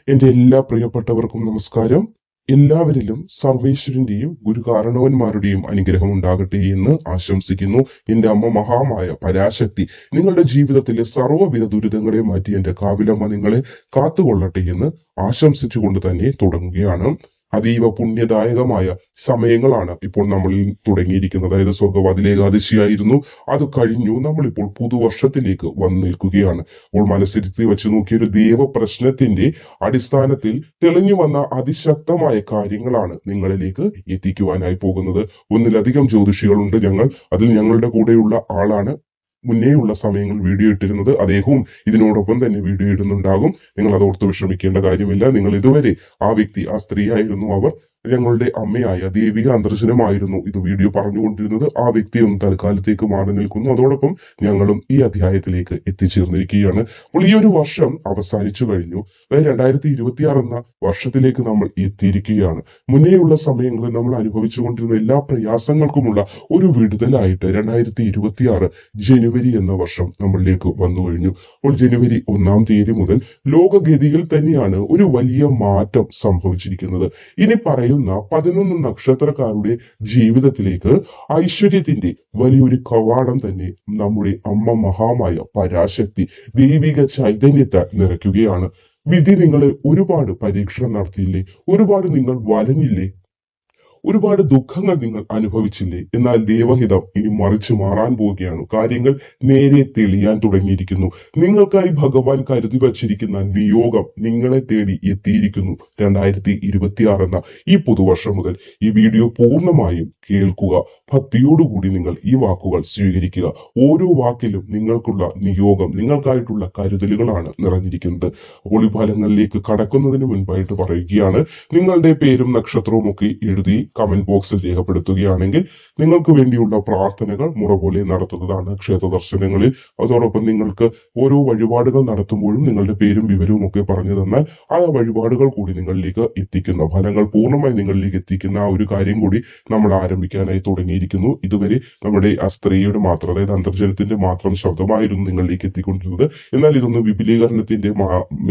എന്റെ എല്ലാ പ്രിയപ്പെട്ടവർക്കും നമസ്കാരം. എല്ലാവരിലും സർവേശ്വരന്റെയും ഗുരുകാരണവന്മാരുടെയും അനുഗ്രഹം ഉണ്ടാകട്ടെ എന്ന് ആശംസിക്കുന്നു. എന്റെ അമ്മ മഹാമായ പരാശക്തി നിങ്ങളുടെ ജീവിതത്തിലെ സർവ്വവിധ ദുരിതങ്ങളെ മാറ്റി എന്റെ കാവിലമ്മ നിങ്ങളെ കാത്തുകൊള്ളട്ടെ എന്ന് ആശംസിച്ചുകൊണ്ട് തന്നെ തുടങ്ങുകയാണ്. അതീവ പുണ്യദായകമായ സമയങ്ങളാണ് ഇപ്പോൾ നമ്മളിൽ തുടങ്ങിയിരിക്കുന്നത്. അതായത് സ്വർഗവാതിൽ ഏകാദശിയായിരുന്നു, അത് കഴിഞ്ഞു. നമ്മളിപ്പോൾ പുതുവർഷത്തിലേക്ക് വന്നു നിൽക്കുകയാണ്. അപ്പോൾ മനസ്സിരുത്തി വെച്ച് നോക്കിയ ഒരു ദൈവ പ്രശ്നത്തിന്റെ അടിസ്ഥാനത്തിൽ തെളിഞ്ഞു വന്ന അതിശക്തമായ കാര്യങ്ങളാണ് നിങ്ങളിലേക്ക് എത്തിക്കുവാനായി പോകുന്നത്. ഒന്നിലധികം ജ്യോതിഷികളുണ്ട് അതിൽ ഞങ്ങളുടെ കൂടെയുള്ള ആളാണ് മുന്നേയുള്ള സമയങ്ങൾ വീഡിയോ ഇട്ടിരുന്നത്. അദ്ദേഹവും ഇതിനോടൊപ്പം തന്നെ വീഡിയോ ഇടുന്നുണ്ടാകും. നിങ്ങൾ അതോർത്ത് വിഷമിക്കേണ്ട കാര്യമില്ല. നിങ്ങൾ ഇതുവരെ ആ വ്യക്തി, ആ സ്ത്രീ ആയിരുന്നു, അവർ ഞങ്ങളുടെ അമ്മയായ ദേവിക അന്തർജനമായിരുന്നു ഇത് വീഡിയോ പറഞ്ഞുകൊണ്ടിരുന്നത്. ആ വ്യക്തി ഒന്ന് തൽക്കാലത്തേക്ക് മാറി നിൽക്കുന്നു. അതോടൊപ്പം ഞങ്ങളും ഈ അധ്യായത്തിലേക്ക് എത്തിച്ചേർന്നിരിക്കുകയാണ്. അപ്പോൾ ഈ ഒരു വർഷം അവസാനിച്ചു കഴിഞ്ഞു. അതായത് 2026 എന്ന വർഷത്തിലേക്ക് നമ്മൾ എത്തിയിരിക്കുകയാണ്. മുന്നേയുള്ള സമയങ്ങളിൽ നമ്മൾ അനുഭവിച്ചുകൊണ്ടിരുന്ന എല്ലാ പ്രയാസങ്ങൾക്കുമുള്ള ഒരു വിടുതലായിട്ട് 2026 ജനുവരി എന്ന വർഷം നമ്മളിലേക്ക് വന്നു കഴിഞ്ഞു. അപ്പോൾ ജനുവരി 1-ാം തീയതി മുതൽ ലോകഗതിയിൽ തന്നെയാണ് ഒരു വലിയ മാറ്റം സംഭവിച്ചിരിക്കുന്നത്. ഇനി പറയുന്ന 11 നക്ഷത്രക്കാരുടെ ജീവിതത്തിലേക്ക് ഐശ്വര്യത്തിന്റെ വലിയൊരു കവാടം തന്നെ നമ്മുടെ അമ്മ മഹാമായ പരാശക്തി ദൈവിക ചൈതന്യത്താൽ നിറയ്ക്കുകയാണ്. വിധി നിങ്ങളെ ഒരുപാട് പരീക്ഷണം നടത്തിയില്ലേ? ഒരുപാട് നിങ്ങൾ വലഞ്ഞില്ലേ? ഒരുപാട് ദുഃഖങ്ങൾ നിങ്ങൾ അനുഭവിച്ചില്ലേ? എന്നാൽ ദൈവഹിതം ഇനി മറിച്ചു മാറാൻ പോവുകയാണ്. കാര്യങ്ങൾ നേരെ തെളിയാൻ തുടങ്ങിയിരിക്കുന്നു. നിങ്ങൾക്കായി ഭഗവാൻ കരുതി വച്ചിരിക്കുന്ന നിയോഗം നിങ്ങളെ തേടി എത്തിയിരിക്കുന്നു. 2026 എന്ന ഈ പുതുവർഷം മുതൽ ഈ വീഡിയോ പൂർണ്ണമായും കേൾക്കുക. ഭക്തിയോടുകൂടി നിങ്ങൾ ഈ വാക്കുകൾ സ്വീകരിക്കുക. ഓരോ വാക്കിലും നിങ്ങൾക്കുള്ള നിയോഗം, നിങ്ങൾക്കായിട്ടുള്ള കരുതലുകളാണ് നിറഞ്ഞിരിക്കുന്നത്. അപ്പോൾ ഈ ഫലങ്ങളിലേക്ക് കടക്കുന്നതിന് മുൻപായിട്ട് പറയുകയാണ്, നിങ്ങളുടെ പേരും നക്ഷത്രവും ഒക്കെ എഴുതി കമന്റ് ബോക്സിൽ രേഖപ്പെടുത്തുകയാണെങ്കിൽ നിങ്ങൾക്ക് വേണ്ടിയുള്ള പ്രാർത്ഥനകൾ മുറ പോലെ നടത്തുന്നതാണ് ക്ഷേത്ര ദർശനങ്ങളിൽ. അതോടൊപ്പം നിങ്ങൾക്ക് ഓരോ വഴിപാടുകൾ നടത്തുമ്പോഴും നിങ്ങളുടെ പേരും വിവരവും ഒക്കെ പറഞ്ഞു തന്നാൽ ആ വഴിപാടുകൾ കൂടി നിങ്ങളിലേക്ക് എത്തിക്കുന്ന, ഫലങ്ങൾ പൂർണ്ണമായി നിങ്ങളിലേക്ക് എത്തിക്കുന്ന ആ ഒരു കാര്യം കൂടി നമ്മൾ ആരംഭിക്കാനായി തുടങ്ങിയിരിക്കുന്നു. ഇതുവരെ നമ്മുടെ ആ സ്ത്രീയുടെ മാത്രം, അതായത് അന്തർജനത്തിന്റെ മാത്രം ശബ്ദമായിരുന്നു നിങ്ങളിലേക്ക് എത്തിക്കൊണ്ടിരുന്നത്. എന്നാൽ ഇതൊന്ന് വിപുലീകരണത്തിന്റെ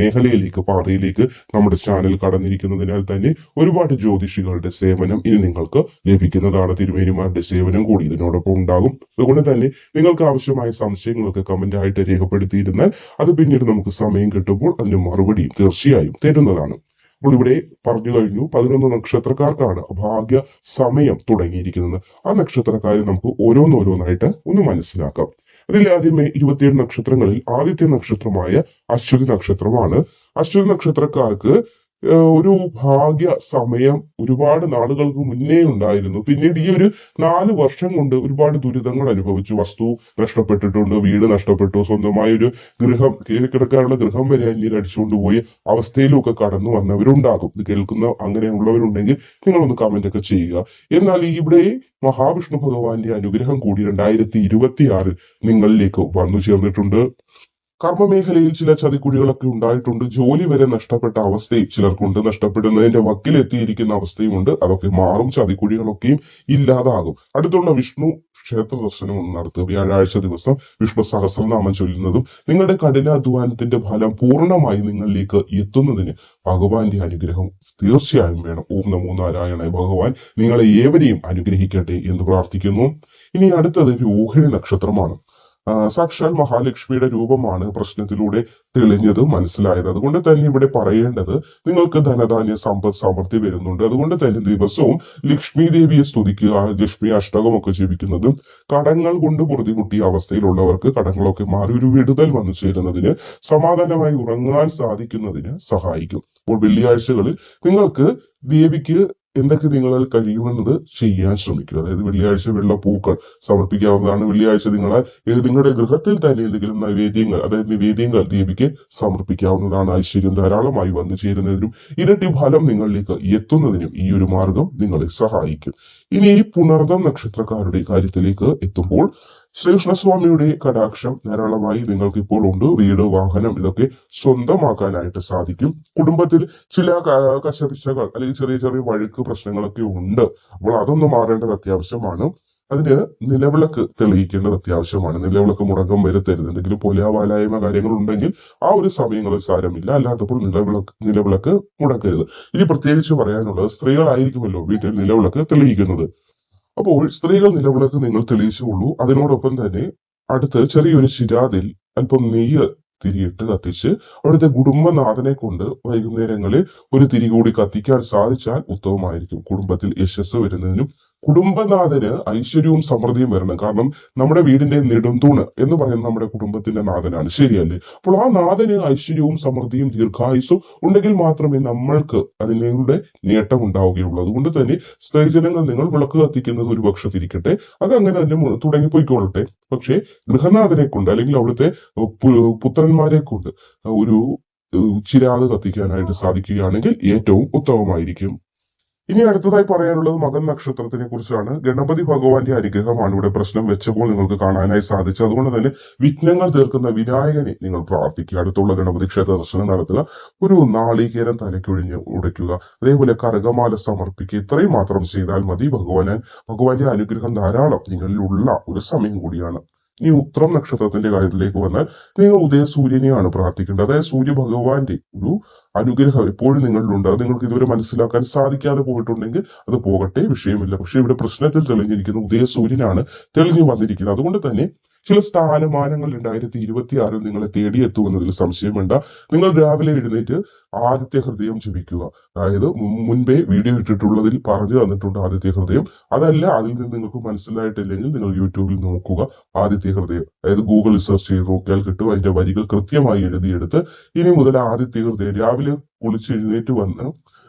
മേഖലയിലേക്ക്, പാതയിലേക്ക് നമ്മുടെ ചാനൽ കടന്നിരിക്കുന്നതിനാൽ തന്നെ ഒരുപാട് ജ്യോതിഷികളുടെ സേവനം ഇനി നിങ്ങൾക്ക് ലഭിക്കുന്നതാണ്. തിരുമേനിമാരുടെ സേവനം കൂടി ഇതിനോടൊപ്പം ഉണ്ടാകും. അതുകൊണ്ട് തന്നെ നിങ്ങൾക്ക് ആവശ്യമായ സംശയങ്ങളൊക്കെ കമന്റ് ആയിട്ട് രേഖപ്പെടുത്തിയിരുന്നാൽ അത് പിന്നീട് നമുക്ക് സമയം കിട്ടുമ്പോൾ അതിന് മറുപടി തീർച്ചയായും തരുന്നതാണ്. അപ്പോൾ ഇവിടെ പറഞ്ഞു കഴിഞ്ഞു, 11 നക്ഷത്രക്കാർക്കാണ് ഭാഗ്യ സമയം തുടങ്ങിയിരിക്കുന്നത്. ആ നക്ഷത്രക്കാരെ നമുക്ക് ഓരോന്നോരോന്നായിട്ട് ഒന്ന് മനസ്സിലാക്കാം. അതിൽ ആദ്യമേ 27 നക്ഷത്രങ്ങളിൽ ആദ്യത്തെ നക്ഷത്രമായ അശ്വതി നക്ഷത്രമാണ്. അശ്വതി നക്ഷത്രക്കാർക്ക് ഒരു ഭാഗ്യ സമയം ഒരുപാട് നാളുകൾക്ക് മുന്നേ ഉണ്ടായിരുന്നു. പിന്നീട് ഈ ഒരു 4 വർഷം കൊണ്ട് ഒരുപാട് ദുരിതങ്ങൾ അനുഭവിച്ചു. വസ്തു നഷ്ടപ്പെട്ടിട്ടുണ്ട്, വീട് നഷ്ടപ്പെട്ടു, സ്വന്തമായ ഒരു ഗൃഹം, കിടക്കാനുള്ള ഗൃഹം വരെ അന്യർ അടിച്ചുകൊണ്ടുപോയി അവസ്ഥയിലൊക്കെ കടന്നു വന്നവരുണ്ടാകും. ഇത് കേൾക്കുന്ന അങ്ങനെയുള്ളവരുണ്ടെങ്കിൽ നിങ്ങളൊന്ന് കമന്റ് ഒക്കെ ചെയ്യുക. എന്നാൽ ഇവിടെ മഹാവിഷ്ണു ഭഗവാന്റെ അനുഗ്രഹം കൂടി 2026 നിങ്ങളിലേക്ക് വന്നു ചേർന്നിട്ടുണ്ട്. കർമ്മമേഖലയിൽ ചില ചതിക്കുഴികളൊക്കെ ഉണ്ടായിട്ടുണ്ട്. ജോലി വരെ നഷ്ടപ്പെട്ട അവസ്ഥയും ചിലർക്കുണ്ട്. നഷ്ടപ്പെടുന്നതിന്റെ വക്കിലെത്തിയിരിക്കുന്ന അവസ്ഥയുമുണ്ട്. അതൊക്കെ മാറും. ചതിക്കുഴികളൊക്കെയും ഇല്ലാതാകും. അടുത്തുള്ള വിഷ്ണു ക്ഷേത്ര ദർശനം ഒന്ന് നടത്തുക. വ്യാഴാഴ്ച ദിവസം വിഷ്ണു സഹസ്രനാമം ചൊല്ലുന്നതും നിങ്ങളുടെ കഠിനാധ്വാനത്തിന്റെ ഫലം പൂർണ്ണമായി നിങ്ങളിലേക്ക് എത്തുന്നതിന് ഭഗവാന്റെ അനുഗ്രഹം തീർച്ചയായും വേണം. ഓം നമോ നാരായണ. ഭഗവാൻ നിങ്ങളെ ഏവരെയും അനുഗ്രഹിക്കട്ടെ എന്ന് പ്രാർത്ഥിക്കുന്നു. ഇനി അടുത്തത് രോഹിണി നക്ഷത്രമാണ്. സാക്ഷാൽ മഹാലക്ഷ്മിയുടെ രൂപമാണ് പ്രശ്നത്തിലൂടെ തെളിഞ്ഞത്, മനസ്സിലായത്. അതുകൊണ്ട് തന്നെ ഇവിടെ പറയേണ്ടത്, നിങ്ങൾക്ക് ധനധാന്യ സമ്പദ് സമൃദ്ധി വരുന്നുണ്ട്. അതുകൊണ്ട് തന്നെ ദിവസവും ലക്ഷ്മി ദേവിയെ സ്തുതിക്കുക, ലക്ഷ്മി അഷ്ടകമൊക്കെ ജപിക്കുന്നതും കടങ്ങൾ കൊണ്ട് പൊറുതിമുട്ടിയ അവസ്ഥയിലുള്ളവർക്ക് കടങ്ങളൊക്കെ മാറി ഒരു വിടുതൽ വന്നു ചേരുന്നതിന്, സമാധാനമായി ഉറങ്ങാൻ സാധിക്കുന്നതിന് സഹായിക്കും. അപ്പോൾ വെള്ളിയാഴ്ചകളിൽ നിങ്ങൾക്ക് ദേവിക്ക് എന്തൊക്കെ നിങ്ങളാൽ കഴിയുമെന്നത് ചെയ്യാൻ ശ്രമിക്കുക. അതായത് വെള്ളിയാഴ്ച വെള്ളപ്പൂക്കൾ സമർപ്പിക്കാവുന്നതാണ്. വെള്ളിയാഴ്ച നിങ്ങളുടെ ഗൃഹത്തിൽ തന്നെ എന്തെങ്കിലും നിവേദ്യങ്ങൾ ദേവിക്ക് സമർപ്പിക്കാവുന്നതാണ്. ഐശ്വര്യം ധാരാളമായി വന്നു ചേരുന്നതിനും ഇരട്ടി ഫലം നിങ്ങളിലേക്ക് എത്തുന്നതിനും ഈ ഒരു മാർഗം നിങ്ങളെ സഹായിക്കും. ഇനി ഈ പുണർദം നക്ഷത്രക്കാരുടെ കാര്യത്തിലേക്ക് എത്തുമ്പോൾ ശ്രീകൃഷ്ണസ്വാമിയുടെ കടാക്ഷം ധാരാളമായി നിങ്ങൾക്ക് ഇപ്പോൾ ഉണ്ട്. വീട്, വാഹനം ഇതൊക്കെ സ്വന്തമാക്കാനായിട്ട് സാധിക്കും. കുടുംബത്തിൽ ചില കശപിശകൾ അല്ലെങ്കിൽ ചെറിയ ചെറിയ വഴുക്ക് പ്രശ്നങ്ങളൊക്കെ ഉണ്ട്. അപ്പോൾ അതൊന്നും മാറേണ്ടത് അത്യാവശ്യമാണ്. അതിന് നിലവിളക്ക് തെളിയിക്കേണ്ടത് അത്യാവശ്യമാണ്. നിലവിളക്ക് മുടക്കം വരുത്തരുത്. എന്തെങ്കിലും പൊലാവാലായ്മ കാര്യങ്ങൾ ഉണ്ടെങ്കിൽ ആ ഒരു സമയങ്ങളിൽ സാരമില്ല, അല്ലാത്തപ്പോൾ നിലവിളക്ക് മുടക്കരുത്. ഇനി പ്രത്യേകിച്ച് പറയാനുള്ളത്, സ്ത്രീകളായിരിക്കുമല്ലോ വീട്ടിൽ നിലവിളക്ക് തെളിയിക്കുന്നത്. അപ്പോൾ സ്ത്രീകൾ നിലവിളക്ക് നിങ്ങൾ തെളിയിച്ചുകൊള്ളൂ. അതിനോടൊപ്പം തന്നെ അടുത്ത് ചെറിയൊരു ശിരാതിൽ അല്പം നെയ്യ് തിരിയിട്ട് കത്തിച്ച് അവിടുത്തെ കുടുംബനാഥനെ കൊണ്ട് വൈകുന്നേരങ്ങളിൽ ഒരു തിരി കൂടി കത്തിക്കാൻ സാധിച്ചാൽ ഉത്തമമായിരിക്കും. കുടുംബത്തിൽ യശസ് വരുന്നതിനും കുടുംബനാഥന് ഐശ്വര്യവും സമൃദ്ധിയും വരണം. കാരണം നമ്മുടെ വീടിന്റെ നെടുംതൂണ് എന്ന് പറയുന്നത് നമ്മുടെ കുടുംബത്തിന്റെ നാഥനാണ്, ശരിയല്ലേ? അപ്പോൾ ആ നാഥന് ഐശ്വര്യവും സമൃദ്ധിയും ദീർഘായുസ്സും ഉണ്ടെങ്കിൽ മാത്രമേ നമ്മൾക്ക് അതിനുള്ള നേട്ടം ഉണ്ടാവുകയുള്ളൂ. അതുകൊണ്ട് തന്നെ സ്ത്രീജനങ്ങൾ നിങ്ങൾ വിളക്ക് കത്തിക്കുന്നത് ഒരു പക്ഷത്തിരിക്കട്ടെ, അത് അങ്ങനെ തന്നെ തുടങ്ങിപ്പോയിക്കൊള്ളട്ടെ. പക്ഷേ ഗൃഹനാഥനെ കൊണ്ട് അല്ലെങ്കിൽ അവിടുത്തെ പുത്രന്മാരെ കൊണ്ട് ഒരു ചിരാത് കത്തിക്കാനായിട്ട് സാധിക്കുകയാണെങ്കിൽ ഏറ്റവും ഉത്തമമായിരിക്കും. ഇനി അടുത്തതായി പറയാനുള്ളത് മകൻ നക്ഷത്രത്തിനെ കുറിച്ചാണ്. ഗണപതി ഭഗവാന്റെ അനുഗ്രഹമാണ് ഇവിടെ പ്രശ്നം വെച്ചപ്പോൾ നിങ്ങൾക്ക് കാണാനായി സാധിച്ചത്. അതുകൊണ്ട് തന്നെ വിഘ്നങ്ങൾ തീർക്കുന്ന വിനായകനെ നിങ്ങൾ പ്രാർത്ഥിക്കുക. അടുത്തുള്ള ഗണപതി ക്ഷേത്ര ദർശനം നടത്തുക. ഒരു നാളികേരം തലയ്ക്കൊഴിഞ്ഞ് ഉടയ്ക്കുക. അതേപോലെ കറുകമാല സമർപ്പിക്കുക. ഇത്രയും മാത്രം ചെയ്താൽ മതി. ഭഗവാന്റെ അനുഗ്രഹം ധാരാളം നിങ്ങളിലുള്ള ഒരു സമയം കൂടിയാണ്. ഇനി ഉത്രം നക്ഷത്രത്തിന്റെ കാര്യത്തിലേക്ക് വന്നാൽ നിങ്ങൾ ഉദയസൂര്യനെയാണ് പ്രാർത്ഥിക്കേണ്ടത്. അതായത് സൂര്യ ഭഗവാന്റെ ഒരു അനുഗ്രഹം എപ്പോഴും നിങ്ങളിലുണ്ട്. അത് നിങ്ങൾക്ക് ഇതുവരെ മനസ്സിലാക്കാൻ സാധിക്കാതെ പോയിട്ടുണ്ടെങ്കിൽ അത് പോകട്ടെ, വിഷയമില്ല. പക്ഷെ ഇവിടെ പ്രശ്നത്തിൽ തെളിഞ്ഞിരിക്കുന്ന ഉദയസൂര്യനാണ് തെളിഞ്ഞു വന്നിരിക്കുന്നത്. അതുകൊണ്ട് തന്നെ ചില സ്ഥാനമാനങ്ങൾ 2026 നിങ്ങളെ തേടിയെത്തുമെന്നതിൽ സംശയം വേണ്ട. നിങ്ങൾ രാവിലെ എഴുന്നേറ്റ് ആദിത്യ ഹൃദയം ജപിക്കുക. അതായത് മുൻപേ വീഡിയോ ഇട്ടിട്ടുള്ളതിൽ പറഞ്ഞു തന്നിട്ടുണ്ട് ആദിത്യ ഹൃദയം. അതല്ല, അതിൽ നിന്ന് നിങ്ങൾക്ക് മനസ്സിലായിട്ടില്ലെങ്കിൽ നിങ്ങൾ യൂട്യൂബിൽ നോക്കുക ആദിത്യ ഹൃദയം. അതായത് ഗൂഗിളിൽ സെർച്ച് ചെയ്ത് നോക്കിയാൽ കിട്ടും. അതിന്റെ വരികൾ കൃത്യമായി എഴുതിയെടുത്ത് ഇനി മുതൽ ആദിത്യ ഹൃദയം രാവിലെ കുളിച്ച് എഴുന്നേറ്റ് വന്ന്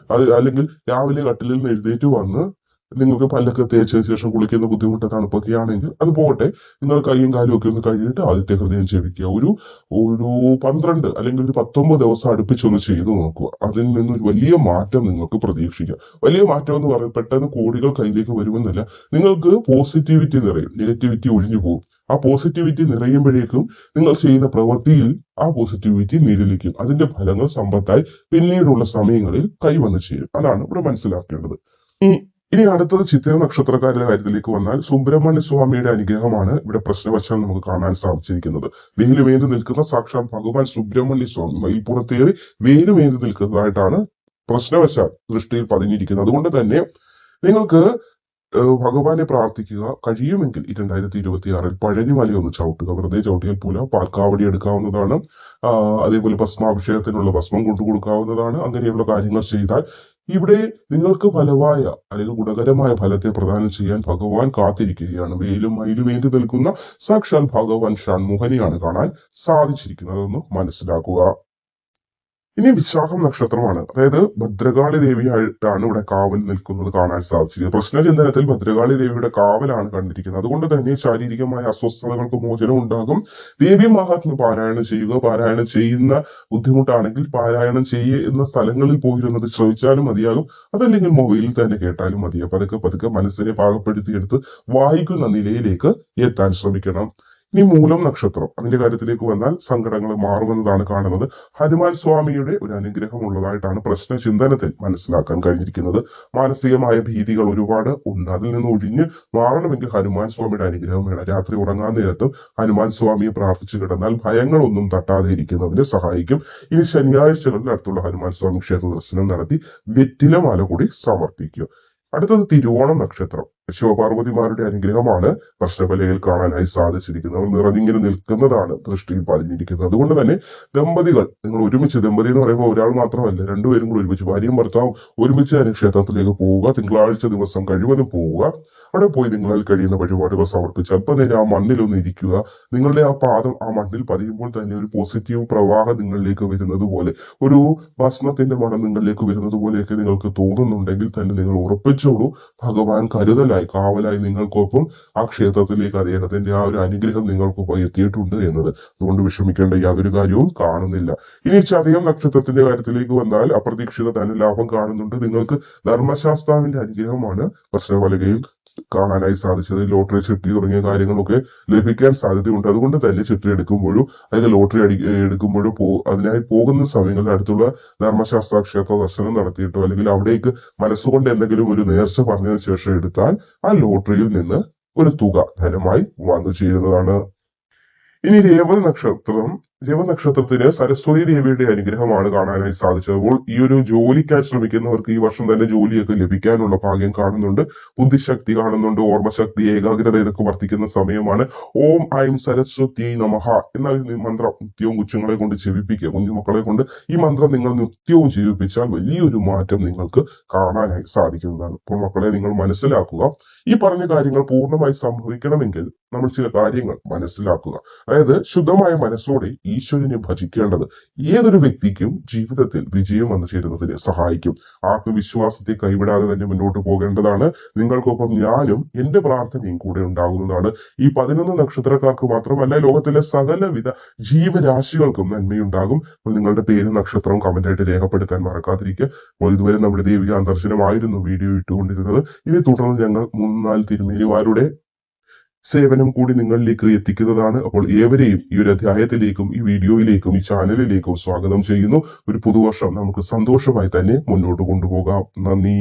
അല്ലെങ്കിൽ രാവിലെ കട്ടിലിൽ നിന്ന് എഴുന്നേറ്റ് വന്ന് നിങ്ങൾക്ക് പല്ലൊക്കെ തേച്ചതിന് ശേഷം കുളിക്കുന്ന ബുദ്ധിമുട്ട് തണുപ്പൊക്കെ ആണെങ്കിൽ അത് പോകട്ടെ. നിങ്ങൾ കൈയും കാലും ഒക്കെ ഒന്ന് കഴുകിയിട്ട് ആദിത്യ ഹൃദയം ജപിക്കുക. ഒരു 12 അല്ലെങ്കിൽ ഒരു 19 ദിവസം അടുപ്പിച്ചൊന്ന് ചെയ്തു നോക്കുക. അതിൽ നിന്നൊരു വലിയ മാറ്റം നിങ്ങൾക്ക് പ്രതീക്ഷിക്കാം. വലിയ മാറ്റം എന്ന് പറഞ്ഞാൽ പെട്ടെന്ന് കോടികൾ കയ്യിലേക്ക് വരുമെന്നല്ല, നിങ്ങൾക്ക് പോസിറ്റിവിറ്റി നിറയും, നെഗറ്റിവിറ്റി ഒഴിഞ്ഞു പോകും. ആ പോസിറ്റിവിറ്റി നിറയുമ്പോഴേക്കും നിങ്ങൾ ചെയ്യുന്ന പ്രവൃത്തിയിൽ ആ പോസിറ്റിവിറ്റി നിഴലിക്കും. അതിന്റെ ഫലങ്ങൾ സമ്പത്തായി പിന്നീടുള്ള സമയങ്ങളിൽ കൈവന്നു ചേരും. അതാണ് ഇവിടെ മനസ്സിലാക്കേണ്ടത്. ഇനി അടുത്തത് ചിത്ര നക്ഷത്രക്കാരുടെ കാര്യത്തിലേക്ക് വന്നാൽ സുബ്രഹ്മണ്യ സ്വാമിയുടെ അനുഗ്രഹമാണ് ഇവിടെ പ്രശ്നവശാൽ നമുക്ക് കാണാൻ സാധിച്ചിരിക്കുന്നത്. വേലുമേന്ത് നിൽക്കുന്ന സാക്ഷാൽ ഭഗവാൻ സുബ്രഹ്മണ്യ സ്വാമി മയിൽപ്പുറത്തേറി വേലുമേന്ത് നിൽക്കുന്നതായിട്ടാണ് പ്രശ്നവശാൽ ദൃഷ്ടിയിൽ പതിഞ്ഞിരിക്കുന്നത്. അതുകൊണ്ട് തന്നെ നിങ്ങൾക്ക് ഭഗവാനെ പ്രാർത്ഥിക്കുക. കഴിയുമെങ്കിൽ 2026 പഴനിമല ഒന്ന് ചവിട്ടുക. വെറുതെ ചവിട്ടിയാൽ പോലും പാൽക്കാവടി എടുക്കാവുന്നതാണ്. അതേപോലെ ഭസ്മാഭിഷേകത്തിനുള്ള ഭസ്മം കൊണ്ടു കൊടുക്കാവുന്നതാണ്. അങ്ങനെയുള്ള കാര്യങ്ങൾ ചെയ്താൽ ഇവിടെ നിങ്ങൾക്ക് ഫലമായ അല്ലെങ്കിൽ ഗുണകരമായ ഫലത്തെ പ്രദാനം ചെയ്യാൻ ഭഗവാൻ കാത്തിരിക്കുകയാണ്. വേലും മയിലും ഏന്തി നിൽക്കുന്ന സാക്ഷാൽ ഭഗവാൻ ഷൺമുഖനെയാണ് കാണാൻ സാധിച്ചിരിക്കുന്നത്. അതൊന്ന് മനസ്സിലാക്കുക. ഇനി വിശാഖം നക്ഷത്രമാണ്. അതായത് ഭദ്രകാളി ദേവിയായിട്ടാണ് ഇവിടെ കാവൽ നിൽക്കുന്നത് കാണാൻ സാധിച്ചിരിക്കുന്നത്. പ്രശ്നചിന്തനത്തിൽ ഭദ്രകാളി ദേവിയുടെ കാവലാണ് കണ്ടിരിക്കുന്നത്. അതുകൊണ്ട് തന്നെ ശാരീരികമായ അസ്വസ്ഥതകൾക്ക് മോചനം ഉണ്ടാകും. ദേവി മഹാത്മ്യ പാരായണം ചെയ്യുക. പാരായണം ചെയ്യുന്ന ബുദ്ധിമുട്ടാണെങ്കിൽ പാരായണം ചെയ്യുന്ന സ്ഥലങ്ങളിൽ പോയിരുന്നത് ശ്രമിച്ചാലും മതിയാകും. അതല്ലെങ്കിൽ മൊബൈലിൽ തന്നെ കേട്ടാലും മതിയാകും. പതുക്കെ പതുക്കെ മനസ്സിനെ പാകപ്പെടുത്തിയെടുത്ത് വായിക്കുന്ന നിലയിലേക്ക് എത്താൻ ശ്രമിക്കണം. ഇനി മൂലം നക്ഷത്രം, അതിന്റെ കാര്യത്തിലേക്ക് വന്നാൽ സങ്കടങ്ങൾ മാറുമെന്നതാണ് കാണുന്നത്. ഹനുമാൻ സ്വാമിയുടെ ഒരു അനുഗ്രഹം ഉള്ളതായിട്ടാണ് പ്രശ്നചിന്തനത്തിൽ മനസ്സിലാക്കാൻ കഴിഞ്ഞിരിക്കുന്നത്. മാനസികമായ ഭീതികൾ ഒരുപാട് ഉണ്ട്. അതിൽ നിന്ന് ഒഴിഞ്ഞ് മാറണമെങ്കിൽ ഹനുമാൻ സ്വാമിയുടെ അനുഗ്രഹം വേണം. രാത്രി ഉറങ്ങാൻ നേരത്തും ഹനുമാൻ സ്വാമിയെ പ്രാർത്ഥിച്ചു കിടന്നാൽ ഭയങ്ങളൊന്നും തട്ടാതെ ഇരിക്കുന്നതിന് സഹായിക്കും. ഇനി ശനിയാഴ്ചകളിൽ അടുത്തുള്ള ഹനുമാൻ സ്വാമി ക്ഷേത്ര ദർശനം നടത്തി വെറ്റിലമാല കൂടി സമർപ്പിക്കുക. അടുത്തത് തിരുവോണം നക്ഷത്രം. ശിവപാർവതിമാരുടെ അനുഗ്രഹമാണ് പ്രശ്നബലയിൽ കാണാനായി സാധിച്ചിരിക്കുന്നത്. അവർ നിറഞ്ഞിങ്ങനെ നിൽക്കുന്നതാണ് ദൃഷ്ടിയിൽ പതിഞ്ഞിരിക്കുന്നത്. അതുകൊണ്ട് തന്നെ ദമ്പതികൾ, നിങ്ങൾ ഒരുമിച്ച്, ദമ്പതി എന്ന് പറയുമ്പോൾ ഒരാൾ മാത്രമല്ല, രണ്ടുപേരും കൂടി ഒരുമിച്ച്, ഭാര്യയും ഭർത്താവും ഒരുമിച്ച് തന്നെ ക്ഷേത്രത്തിലേക്ക് പോവുക. തിങ്കളാഴ്ച ദിവസം കഴിവതും പോവുക. അവിടെ പോയി നിങ്ങളിൽ കഴിയുന്ന വഴിപാടുകൾ സമർപ്പിച്ച് അല്പനേരം ആ മണ്ണിലൊന്ന് ഇരിക്കുക. നിങ്ങളുടെ ആ പാദം ആ മണ്ണിൽ പതിയുമ്പോൾ തന്നെ ഒരു പോസിറ്റീവ് പ്രവാഹം നിങ്ങളിലേക്ക് വരുന്നത് പോലെ, ഒരു ഭസ്മത്തിന്റെ മണം നിങ്ങളിലേക്ക് വരുന്നത് പോലെയൊക്കെ നിങ്ങൾക്ക് തോന്നുന്നുണ്ടെങ്കിൽ തന്നെ നിങ്ങൾ ഉറപ്പിച്ചോളൂ, ഭഗവാൻ കരുതലായി, കാവലായി നിങ്ങൾക്കൊപ്പം ആ ക്ഷേത്രത്തിലേക്ക് അദ്ദേഹത്തിന്റെ ആ ഒരു അനുഗ്രഹം നിങ്ങൾക്കൊപ്പം എത്തിയിട്ടുണ്ട് എന്നത്. അതുകൊണ്ട് വിഷമിക്കേണ്ട യാതൊരു കാര്യവും കാണുന്നില്ല. ഇനി ചതയം നക്ഷത്രത്തിന്റെ കാര്യത്തിലേക്ക് വന്നാൽ അപ്രതീക്ഷിത ധനലാഭം കാണുന്നുണ്ട്. നിങ്ങൾക്ക് ധർമ്മശാസ്താവിന്റെ അനുഗ്രഹമാണ് പ്രശ്നവലകയിൽ കാണാനായി സാധിച്ചത്. ലോട്ടറി ചിട്ടി തുടങ്ങിയ കാര്യങ്ങളൊക്കെ ലഭിക്കാൻ സാധ്യതയുണ്ട്. അതുകൊണ്ട് തന്നെ ചിട്ടി എടുക്കുമ്പോഴും അല്ലെങ്കിൽ ലോട്ടറി എടുക്കുമ്പോഴും അതിനായി പോകുന്ന സമയങ്ങളിൽ അടുത്തുള്ള ധർമ്മശാസ്ത്ര ക്ഷേത്ര ദർശനം നടത്തിയിട്ടോ അല്ലെങ്കിൽ അവിടേക്ക് മനസ്സുകൊണ്ട് എന്തെങ്കിലും ഒരു നേർച്ച പറഞ്ഞതിന് ശേഷം എടുത്താൽ ആ ലോട്ടറിയിൽ നിന്ന് ഒരു തുക ധനമായി വന്നു ചേരുന്നതാണ്. ഇനി രേവതി നക്ഷത്രത്തിന് സരസ്വതി ദേവിയുടെ അനുഗ്രഹമാണ് കാണാനായി സാധിച്ചത്. അപ്പോൾ ഈ ഒരു ജോലിക്കായി ശ്രമിക്കുന്നവർക്ക് ഈ വർഷം തന്നെ ജോലിയൊക്കെ ലഭിക്കാനുള്ള ഭാഗ്യം കാണുന്നുണ്ട്. ബുദ്ധിശക്തി കാണുന്നുണ്ട്, ഓർമ്മശക്തി, ഏകാഗ്രത ഇതൊക്കെ വർദ്ധിക്കുന്ന സമയമാണ്. ഓം ഐം സരസ്വതി നമഃ എന്ന ഒരു മന്ത്രം നിത്യവും കൊച്ചുങ്ങളെ കൊണ്ട് ജപിപ്പിക്കുക. കുഞ്ഞുമക്കളെ കൊണ്ട് ഈ മന്ത്രം നിങ്ങൾ നിത്യവും ജപിപ്പിച്ചാൽ വലിയൊരു മാറ്റം നിങ്ങൾക്ക് കാണാനായി സാധിക്കുന്നതാണ്. അപ്പോൾ മക്കളെ, നിങ്ങൾ മനസ്സിലാക്കുക, ഈ പറഞ്ഞ കാര്യങ്ങൾ പൂർണ്ണമായി സംഭവിക്കണമെങ്കിൽ നമ്മൾ ചില കാര്യങ്ങൾ മനസ്സിലാക്കുക. അതായത് ശുദ്ധമായ മനസ്സോടെ ഈശ്വരനെ ഭജിക്കേണ്ടത് ഏതൊരു വ്യക്തിക്കും ജീവിതത്തിൽ വിജയം വന്നു ചേരുന്നതിന് സഹായിക്കും. ആത്മവിശ്വാസത്തെ കൈവിടാതെ തന്നെ മുന്നോട്ട് പോകേണ്ടതാണ്. നിങ്ങൾക്കൊപ്പം ഞാനും എന്റെ പ്രാർത്ഥനയും കൂടെ ഉണ്ടാകുന്നതാണ്. ഈ 11 നക്ഷത്രക്കാർക്ക് മാത്രമല്ല, ലോകത്തിലെ സകലവിധ ജീവരാശികൾക്കും നന്മയുണ്ടാകും. അപ്പോൾ നിങ്ങളുടെ പേര് നക്ഷത്രം കമന്റായിട്ട് രേഖപ്പെടുത്താൻ മറക്കാതിരിക്കുക. അപ്പോൾ ഇതുവരെ നമ്മുടെ ദേവിക ദർശനമായിരുന്നു വീഡിയോ ഇട്ടുകൊണ്ടിരുന്നത്. ഇനി തുടർന്ന് ഞങ്ങൾ 3-4 തിരുമേനിമാരുടെ സേവനം കൂടി നിങ്ങളിലേക്ക് എത്തിക്കുന്നതാണ്. അപ്പോൾ ഏവരെയും ഈ ഒരു അധ്യായത്തിലേക്കും ഈ വീഡിയോയിലേക്കും ഈ ചാനലിലേക്കും സ്വാഗതം ചെയ്യുന്നു. ഒരു പുതുവർഷം നമുക്ക് സന്തോഷമായി തന്നെ മുന്നോട്ട് കൊണ്ടുപോകാം. നന്ദി.